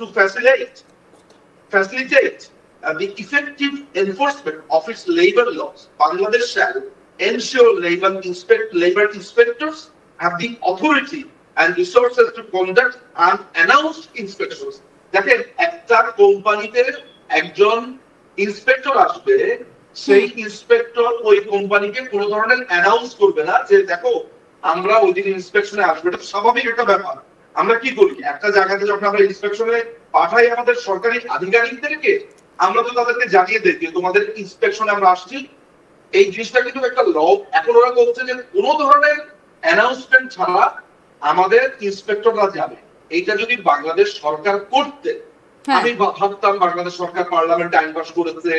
to facilitate the effective enforcement of its labor laws, Bangladesh shall ensure labor inspectors have the authority and resources to conduct unannounced inspections. দেখেন একটা কোম্পানিতে একজন inspector আসবে, সেই inspector ওই কোম্পানিকে কোনো ধরনের অ্যানাউন্স করবে না যে দেখো আমরা ওই দিন ইন্সপেকশনে আসবো। এটা স্বাভাবিক একটা ব্যাপার। আমরা কি করি, একটা জায়গাতে যখন আমরা ইন্সপেকশনে পাঠাই আমাদের সরকারি আধিকারিকদেরকে, আমরা তো তাদেরকে জানিয়ে দিই যে তোমাদের ইন্সপেকশনে আমরা আসছি। এই জিনিসটা কিন্তু একটা ল। এখন ওরা বলছে যে কোনো ধরনের অ্যানাউন্সমেন্ট ছাড়া আমাদের ইন্সপেক্টররা যাবে। এইটা যদি বাংলাদেশ সরকার করতে, আমি ভাবতাম বাংলাদেশ সরকার পার্লামেন্টে আইন পাস করেছে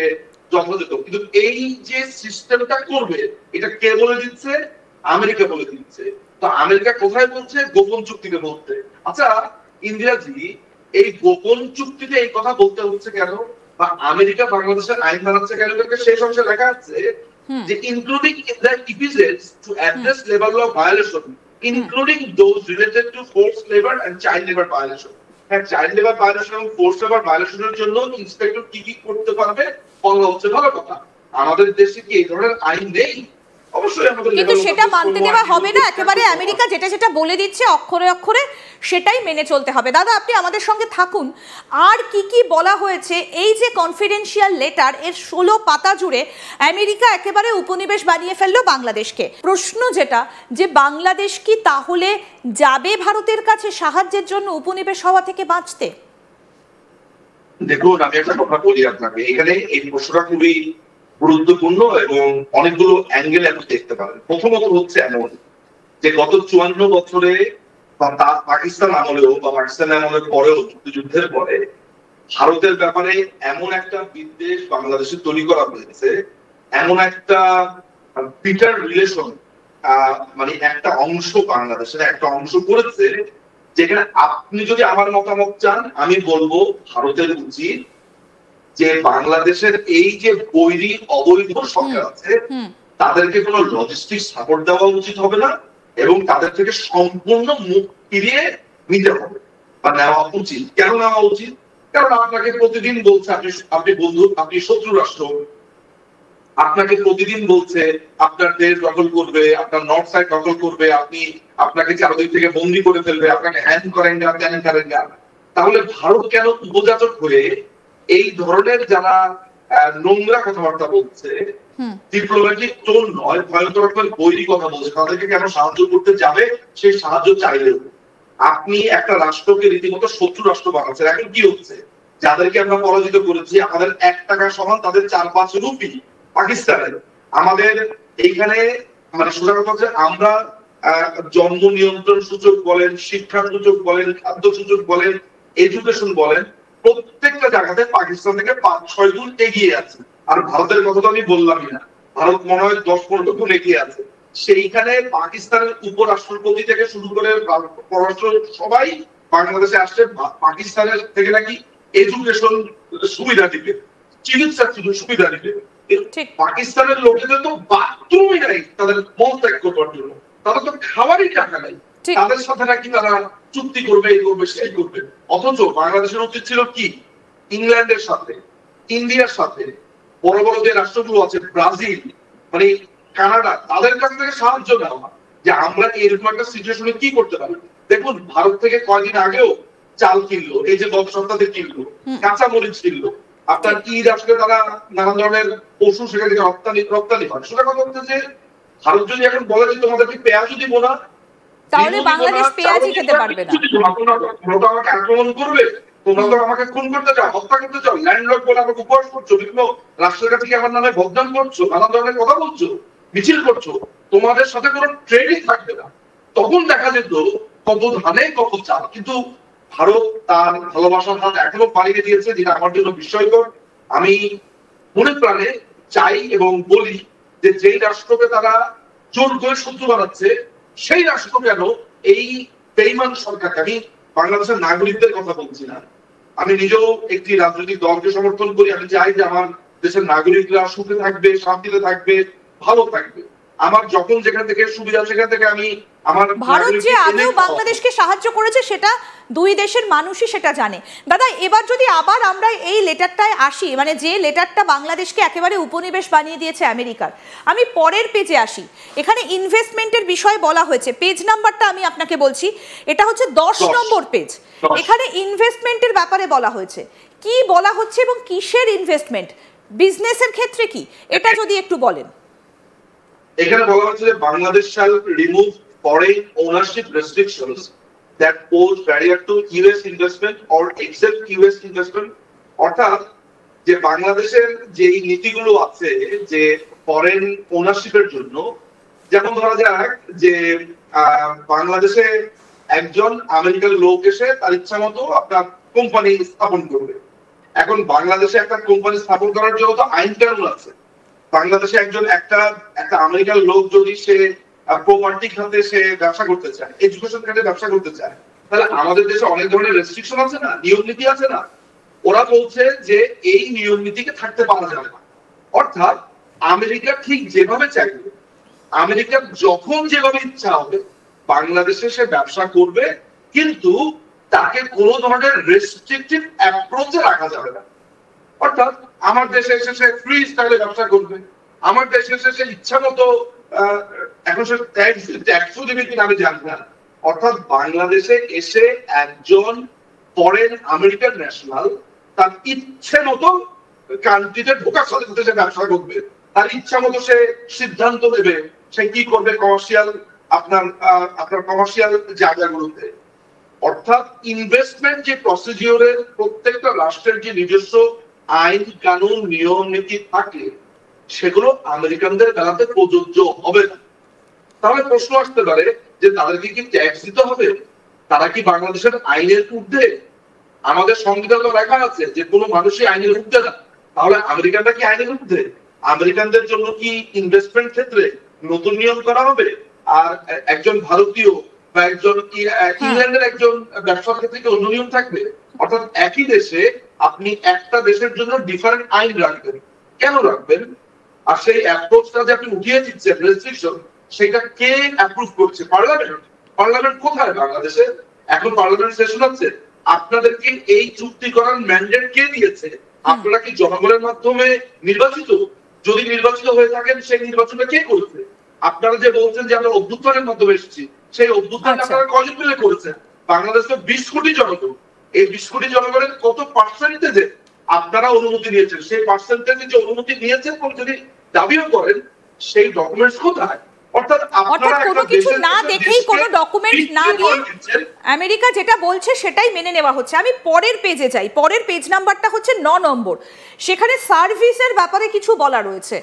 যথাযথ, কিন্তু এই যে সিস্টেমটা করবে এটা কে বলে দিচ্ছে? আমেরিকা বলে দিচ্ছে। তো আমেরিকা কোথায় বলছে? গোপন চুক্তিতে বলতে। আচ্ছা ইন্দিরাজি, এই গোপন চুক্তিতে এই কথা বলতে হচ্ছে কেন, বা আমেরিকা বাংলাদেশের আইন বানাচ্ছে কেন? সেই অংশে লেখা আছে যে including in the EPZs to address labour law violation including those related to force labour and child labour violation. হ্যাঁ, চাইল্ড লেবার ভায়োলেশন এবং ফোর্স লেবার ভায়োলেশনের জন্য ইন্সপেক্টর কি কি করতে পারবে বলা হচ্ছে। ভালো কথা, আমাদের দেশে কি এই ধরনের আইন নেই? অবশ্যই আমাদের, কিন্তু সেটা মানতে দেওয়া হবে না। একেবারে আমেরিকা যেটা যেটা বলে দিচ্ছে অক্ষরে অক্ষরে সেটাই মেনে চলতে হবে। দাদা আপনি আমাদের সঙ্গে থাকুন। আর কি কি বলা হয়েছে? এই যে কনফিডেন্সিয়াল লেটার, এর 16 পাতা জুড়ে আমেরিকা একেবারে উপনিবেশ বানিয়ে ফেললো বাংলাদেশকে। প্রশ্ন যেটা, যে বাংলাদেশ কি তাহলে যাবে ভারতের কাছে সাহায্যের জন্য উপনিবেশ হওয়া থেকে বাঁচতে? দেখুন, আমি একটা কথা বলি আপনাকে, এখানে এই প্রশ্নটা খুবই গুরুত্বপূর্ণ এবং অনেকগুলো অ্যাঙ্গেল আপনি দেখতে পারেন। প্রথমত হচ্ছে এমন যে গত 54 বছরে বা পাকিস্তান আমলেও বা পাকিস্তান আমলের পরেও, যুদ্ধের পরে ভারতের ব্যাপারে এমন একটা বিদ্বেষ বাংলাদেশে তৈরি করা হয়েছে, এমন একটা পিটার রিলেশন, মানে একটা অংশ বাংলাদেশের একটা অংশ করেছে, যেখানে আপনি যদি আমার মতামত চান, আমি বলবো ভারতের উচিত যে বাংলাদেশের এই যে বৈরী অবৈধ সরকার আছে তাদেরকে কোনো লজিস্টিক সাপোর্ট দেওয়া উচিত হবে না, এবং তাদের থেকে সম্পূর্ণ মুখ ফিরিয়ে নিতে হবে বা নেওয়া উচিত। কেন নেওয়া উচিত? কারণ আপনাকে প্রতিদিন বলছে আপনি বন্ধু, আপনি শত্রু রাষ্ট্র, আপনাকে প্রতিদিন বলছে আপনার দেশ দখল করবে, আপনার নর্থ সাইড দখল করবে, আপনাকে চারদিক থেকে বন্দি করে ফেলবে, আপনাকে হ্যান্ড করেন না, ত্যান করেন না। তাহলে ভারত কেন উপযাচক হয়ে এই ধরনের যারা নোংরা কথাবার্তা বলছে, ডিপ্লোম্যাটিক টোন নয়, ভয়ঙ্কর বৈরী কথা বলছে, তাদেরকে কেন সাহায্য করতে যাবে? সেই সাহায্য চাইলেও আপনি একটা রাষ্ট্রকে রীতিমতো শত্রু রাষ্ট্র বানাচ্ছেন। এখন কি হচ্ছে? যাদেরকে আমরা পরাজিত করেছি, আমাদের 1 টাকা সমান তাদের 4-5 রুপি পাকিস্তানের। আমাদের এইখানে মানে সোজা কথা হচ্ছে, আমরা জন্ম নিয়ন্ত্রণ সূচক বলেন, শিক্ষা সূচক বলেন, খাদ্য সূচক বলেন, এডুকেশন বলেন, প্রত্যেকটা জায়গাতে পাকিস্তান থেকে 5-6 গুণ এগিয়ে আছে। আর ভারতের কথা তো আমি বললামই না, ভারত মনে হয় 10-15 গুণ এগিয়ে আছে। সেইখানে পাকিস্তানের উপরাষ্ট্রপতি থেকে শুরু করে পররাষ্ট্র সবাই বাংলাদেশে আসছে পাকিস্তানের থেকে নাকি এডুকেশন সুবিধা দিবে, চিকিৎসা সুবিধা দিবে। পাকিস্তানের লোকেদের তো বাথরুমই নাই তাদের মল ত্যাগ করবার জন্য, তাদের তো খাবারই টাকা নাই, তাদের সাথে নাকি তারা চুক্তি করবে, এই করবে, সেই করবে। অথচ বাংলাদেশের উচিত ছিল কি, ইংল্যান্ডের সাথে, ইন্ডিয়ার সাথে, বড় বড় যে রাষ্ট্রগুলো আছে, ব্রাজিল, মানে কানাডা, তাদের কাছ থেকে সাহায্য নেওয়া, যে আমরা এরকম একটা সিচুয়েশনে কি করতে পারি। দেখুন, ভারত থেকে কয়েকদিন আগেও চাল কিনলো, এই যে গত সপ্তাহে কিনলো, কাঁচা মরিচ কিনলো। আপনার ঈদ আসলে তারা নানান ধরনের পশু সেখান থেকে রপ্তানি করে। সেটা কথা হচ্ছে যে ভারত যদি এখন বলে যে তোমাদেরকে পেঁয়াজও দিব না, তাহলে বাংলাদেশ পেঁয়াজই খেতে পারবে না। তোমরা তো আমাকে আক্রমণ করবে, তোমরা তো আমাকে খুন করতে চাও, হত্যা করতে চাও, ল্যান্ডলক বলে আমাকে উপহাস করছো, বিভিন্ন রাষ্ট্রের কাছে আমার নামে বদনাম করছো, নানা ধরনের কথা বলছো, মিছিল করছো, তোমাদের সাথে কোনো ট্রেডই থাকবে না। তখন দেখা যেত কত ধানে কত চাল। কিন্তু ভারত তার ভালোবাসার হাত এখনো পাড়িয়ে দিয়েছে, যেটা আমার জন্য বিস্ময়কর। আমি মনে প্রাণে চাই এবং বলি যে যেই রাষ্ট্রকে তারা জোর করে শত্রু বানাচ্ছে, সেই রাষ্ট্র কেন এই বেঈমান সরকারকে, আমি বাংলাদেশের নাগরিকদের কথা বলছি না, আমি নিজেও একটি রাজনৈতিক দলকে সমর্থন করি। আমি চাই যে আমার দেশের নাগরিকরা সুখে থাকবে, শান্তিতে থাকবে, ভালো থাকবে। আমার যখন যেখান থেকে সুবিধা সেখান থেকে আমি আমার ভারত যে আগেও বাংলাদেশকে সাহায্য করেছে সেটা দুই দেশের মানুষই সেটা জানে। দাদা, এবার যদি আবার আমরা এই লেটারটায় আসি, মানে যে লেটারটা বাংলাদেশকে একেবারে উপনিবেশ বানিয়ে দিয়েছে আমেরিকার, আমি পরের পেজে আসি। এখানে ইনভেস্টমেন্টের বিষয়ে বলা হয়েছে, পেজ নাম্বারটা আমি আপনাকে বলছি, এটা হচ্ছে 10 নম্বর পেজ। এখানে ইনভেস্টমেন্টের ব্যাপারে বলা হয়েছে, কি বলা হচ্ছে এবং কিসের ইনভেস্টমেন্ট, বিজনেসের ক্ষেত্রে কি, এটা যদি একটু বলেন। এখানে বলা হচ্ছে যে Bangladesh shall remove foreign ownership restrictions that pose barrier to US investment or exempt US investment। অর্থাৎ যে বাংলাদেশের যে নীতিগুলো আছে যে ফরেন ওনারশিপের জন্য, যেমন ধরা যাক যে বাংলাদেশে একজন আমেরিকান লোক এসে তার ইচ্ছা মতো আপনার কোম্পানি স্থাপন করবে। এখন বাংলাদেশে একটা কোম্পানি স্থাপন করার জন্য তো আইন কানুন আছে। বাংলাদেশে একটা আমেরিকান লোক যদি সে প্রপার্টি খাতে সে ব্যবসা করতে চায়, এডুকেশন খাতে ব্যবসা করতে চায়, তাহলে আমাদের দেশে অনেক ধরনের রেস্ট্রিকশন আছে না, নিয়ম নীতি আছে না। ওরা বলছে যে এই নিয়ম নীতিকে থাকতে পারা যাবে না। অর্থাৎ আমেরিকা ঠিক যেভাবে চাইবে, আমেরিকার যখন যেভাবে ইচ্ছা হবে বাংলাদেশে সে ব্যবসা করবে, কিন্তু তাকে কোনো ধরনের রেস্ট্রিকটিভ অ্যাপ্রোচে রাখা যাবে না। অর্থাৎ আমার দেশে এসে সে ফ্রি স্টাইলে ব্যবসা করবে, আমার দেশে এসে সে ইচ্ছা মতো এখন সে ট্যাক্সও দেবে কিনা আমি জানি না। অর্থাৎ বাংলাদেশে এসে একজন ফরেন আমেরিকান ন্যাশনাল তার ইচ্ছে মতো কান্ট্রিতে ঢোকার সাথে সাথে সে ব্যবসা করবে, তার ইচ্ছা মতো সে সিদ্ধান্ত নেবে সে কি করবে কমার্শিয়াল আপনার কমার্শিয়াল জায়গাগুলোতে। অর্থাৎ ইনভেস্টমেন্ট যে প্রসিডিওরের প্রত্যেকটা রাষ্ট্রের যে নিজস্ব আইন কানুন নিয়ম নীতি থাকে, সেগুলো আমেরিকানদের বেলাতে প্রযোজ্য হবে না। তাহলে প্রশ্ন আসতে পারে যে তাদেরকে কি ট্যাক্স দিতে হবে? তারা কি বাংলাদেশের আইনের ঊর্ধ্বে? আমাদের সংবিধানে লেখা আছে যে কোনো মানুষই আইনের ঊর্ধ্বে না। তাহলে আমেরিকানরা কি আইনের ঊর্ধ্বে? আমেরিকানদের জন্য কি ইনভেস্টমেন্ট ক্ষেত্রে নতুন নিয়ম করা হবে? আর একজন ভারতীয় বা একজন ইংল্যান্ডের একজন ব্যবসার ক্ষেত্রে কি অন্য নিয়ম থাকবে? অর্থাৎ একই দেশে আপনি একটা দেশের জন্য ডিফারেন্ট আইন রাখবেন। কেন রাখবেন? আর সেই অ্যাপ্রোচটা যে আপনি উঠিয়ে দিচ্ছেন রেস্ট্রিকশন, সেটা কে অ্যাপ্রুভ করছে? পার্লামেন্ট। পার্লামেন্ট কোথায় বাংলাদেশে? এখন পার্লামেন্ট সেশন হচ্ছে। আপনাদেরকে এই চুক্তি করার ম্যান্ডেট কে দিয়েছে? আপনারা কি জনগণের মাধ্যমে নির্বাচিত? যদি নির্বাচিত হয়ে থাকেন সেই নির্বাচনটা কে করছে? আপনারা যে বলছেন যে আমরা অভ্যুত্থানের মাধ্যমে এসেছি, সেই অভ্যুত্থান আপনারা কজন মিলে করেছেন? বাংলাদেশ তো 20 কোটি জনগণ। এই 20 কোটি জনগণের কত পার্সেন্টেজে আপনারা অনুমতি নিয়েছেন? সেই পার্সেন্টেজে যে অনুমতি নিয়েছেন যদি দাবিও করেন, সেই ডকুমেন্টস কোথায়? অর্থাৎ কোনো কিছু না দেখেই, কোনো ডকুমেন্ট না দিয়ে আমেরিকা যেটা বলছে সেটাই মেনে নেওয়া হচ্ছে। আমি পরের পেজে যাই, পরের পেজ নাম্বারটা হচ্ছে 9 নম্বর। সেখানে সার্ভিসের ব্যাপারে কিছু বলা রয়েছে।